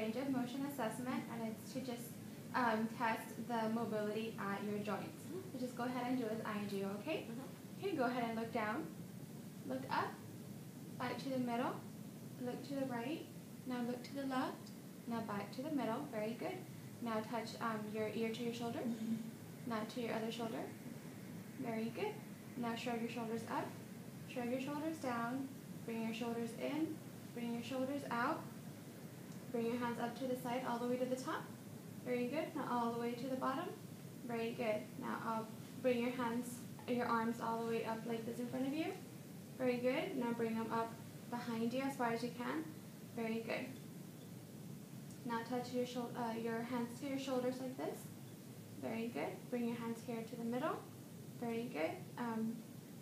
range of motion assessment, and it's to just test the mobility at your joints. So just go ahead and do as I do, okay? Okay, go ahead and look down, look up, back to the middle, look to the right, now look to the left, now back to the middle, very good. Now touch your ear to your shoulder, now to your other shoulder, very good. Now shrug your shoulders up, shrug your shoulders down, bring your shoulders in, bring your shoulders out, bring your hands up to the side all the way to the top, very good. Now all the way to the bottom, very good. Now bring your hands, your arms all the way up like this in front of you, very good. Now bring them up behind you as far as you can, very good. Now touch your hands to your shoulders like this, very good. Bring your hands here to the middle, very good.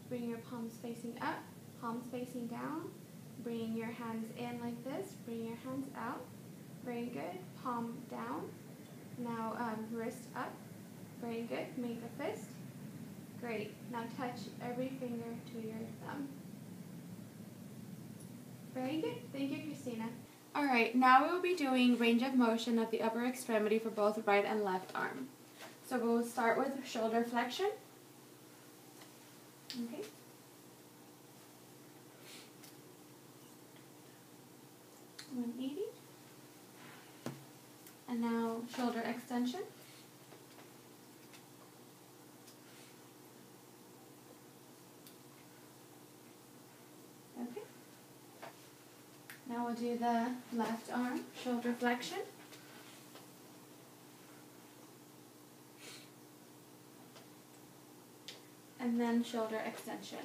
Bring your palms facing up, palms facing down. Bring your hands in like this, bring your hands out, very good. Palm down. Now wrist up, very good. Make a fist, great. Now touch every finger to your thumb. Very good, thank you, Christina. Alright, now we will be doing range of motion of the upper extremity for both right and left arm. So we'll start with shoulder flexion. Okay. (180). And now shoulder extension. Okay. Now we'll do the left arm, shoulder flexion. And then shoulder extension.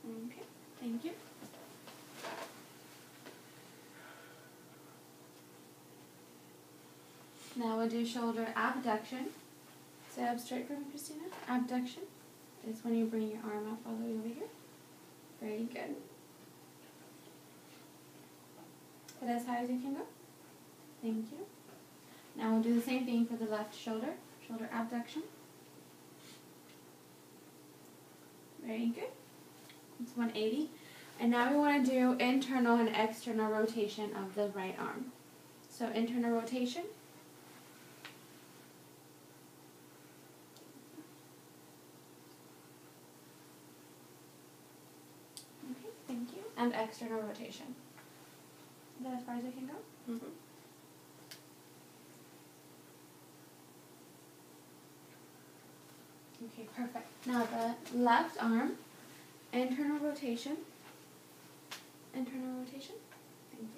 Okay, thank you. Now we'll do shoulder abduction. Sit up straight for me, Christina. Abduction is when you bring your arm up all the way over here. Very good. Put as high as you can go. Thank you. Now we'll do the same thing for the left shoulder. Shoulder abduction. Very good. It's 180. And now we want to do internal and external rotation of the right arm. So internal rotation. Okay, thank you. And external rotation. Is that as far as I can go? Mm-hmm. Okay, perfect. Now the left arm, internal rotation. Internal rotation. Thank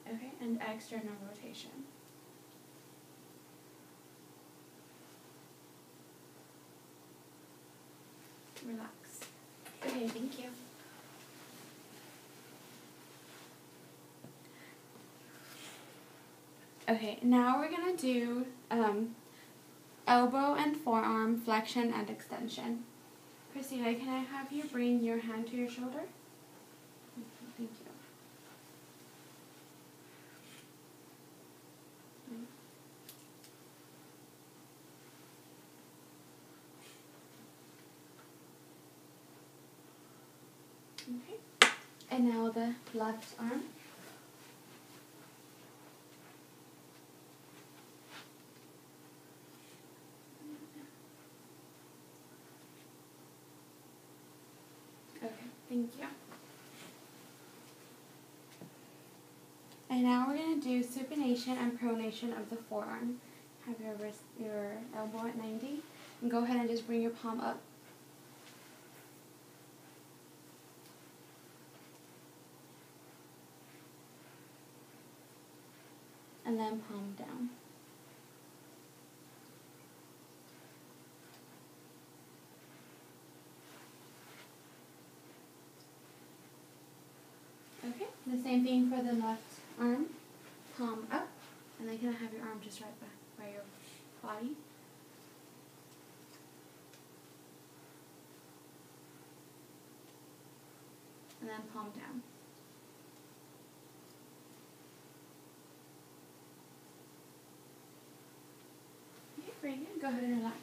you. Okay, and external rotation. Relax. Okay, thank you. Okay, now we're going to do elbow and forearm flexion and extension. Christina, can I have you bring your hand to your shoulder? Thank you. Okay, and now the left arm. Okay, thank you. And now we're going to do supination and pronation of the forearm. Have your elbow at 90, and go ahead and just bring your palm up. And then palm down. Okay, the same thing for the left arm. Palm up, and then can I have your arm just right back by your body? And then palm down. Okay, very good. go ahead and relax.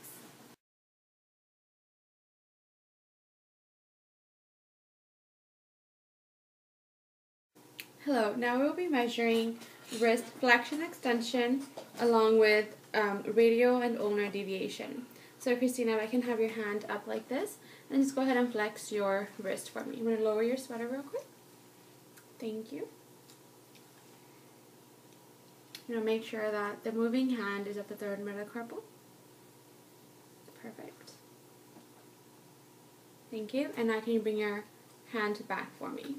Hello, now we'll be measuring wrist flexion extension along with radial and ulnar deviation. So Christina, I can have your hand up like this and just go ahead and flex your wrist for me. I'm going to lower your sweater real quick. Thank you. I'm going to make sure that the moving hand is at the third metacarpal. Perfect. Thank you. And now can you bring your hand back for me?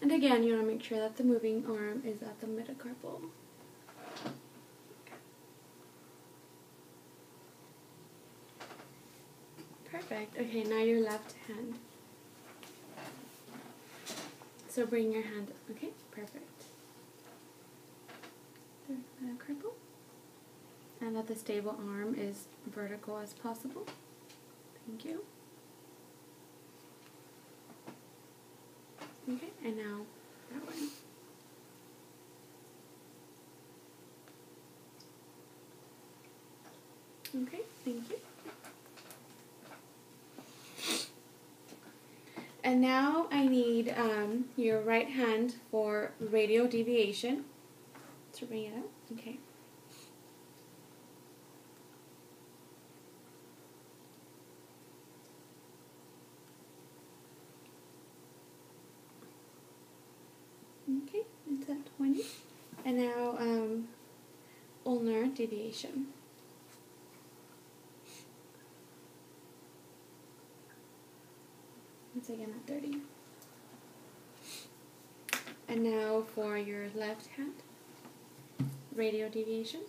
And again, you want to make sure that the moving arm is at the metacarpal. Perfect. Okay, now your left hand. So bring your hand, okay, perfect. Third metacarpal. And that the stable arm is vertical as possible. Thank you. Okay, and now that one. Okay, thank you. And now I need your right hand for radial deviation. To bring it up, okay. Okay, it's at 20. And now ulnar deviation. Once again at 30. And now for your left hand, radial deviation.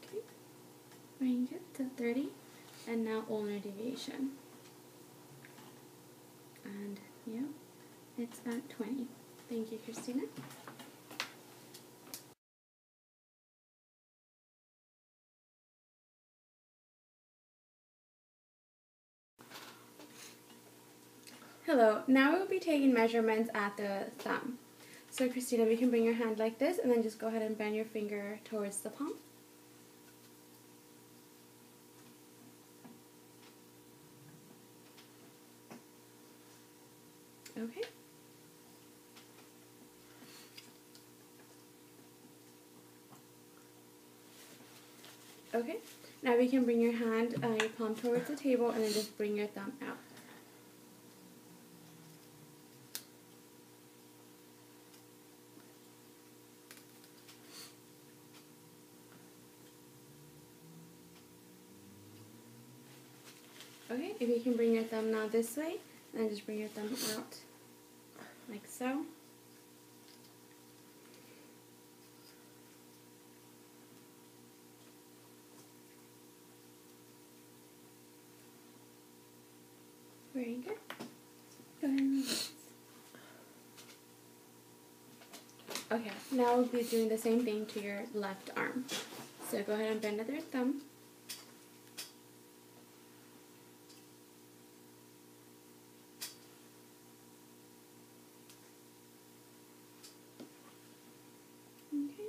Okay, bring it to 30. And now ulnar deviation. And yeah, it's at 20. Thank you, Christina. Hello, now we'll be taking measurements at the thumb. So Christina, we can bring your hand like this and then just go ahead and bend your finger towards the palm. Okay. Okay, now we can bring your hand, your palm towards the table and then just bring your thumb out. Okay, if you can bring your thumb now this way, and then just bring your thumb out, like so. Very good. Go ahead and relax. Okay, now we'll be doing the same thing to your left arm. So go ahead and bend at your thumb. Okay.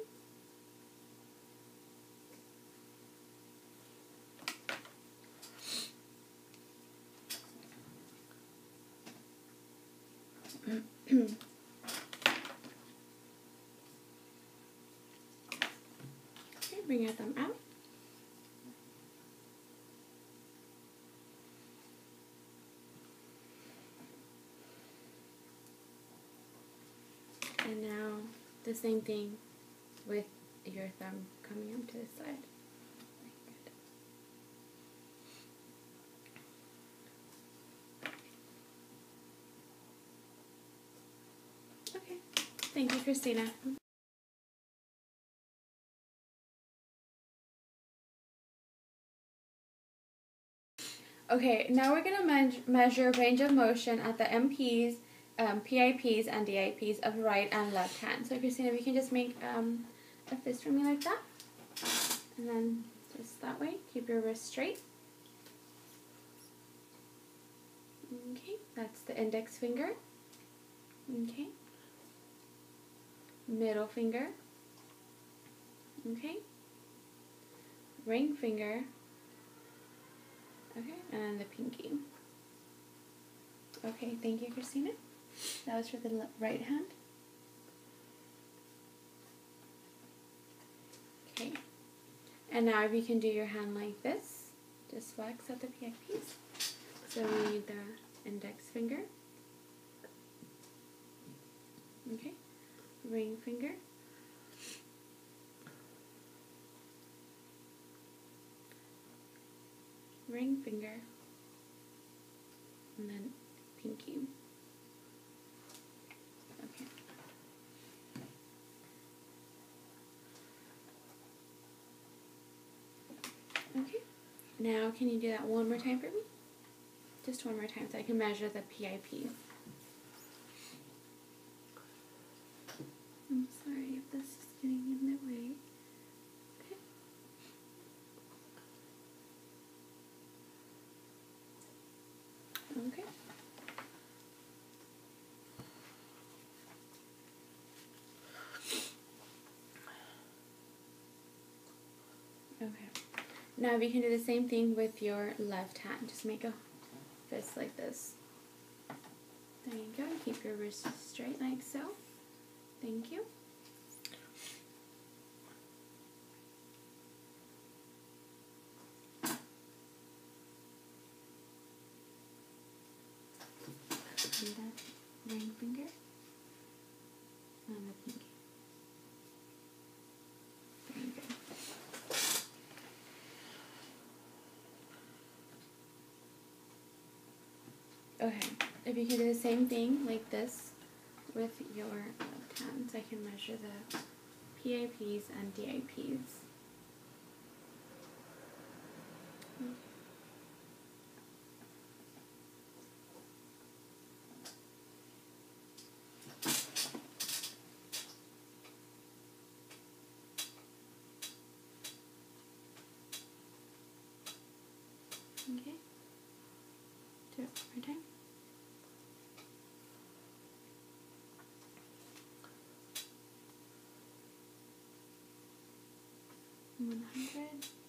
Okay, bring your thumb out. And now the same thing with your thumb coming up to the side. Okay, thank you, Christina. Okay, now we're going to measure range of motion at the MPs, PIPs, and DIPs of right and left hand. So Christina, if you can just make a fist for me like that. And then just that way, keep your wrist straight. Okay, that's the index finger. Okay. Middle finger. Okay. Ring finger. Okay, and then the pinky. Okay, thank you, Christina. That was for the right hand. Okay. And now if you can do your hand like this, just flex at the PIPs. So we need the index finger. Okay. Ring finger. Ring finger. And then pinky. Okay. Okay. Now can you do that one more time for me? Just one more time so I can measure the PIP. I'm sorry if this is getting in the way. Okay. Okay. Okay. Now we can do the same thing with your left hand. Just make a fist like this. There you go. Keep your wrist straight like so. Thank you. And that ring finger and the pinky. Very good. Okay, if you can do the same thing like this with your left hand, so I can measure the PIPs and DIPs. Okay, do it one more time. 100.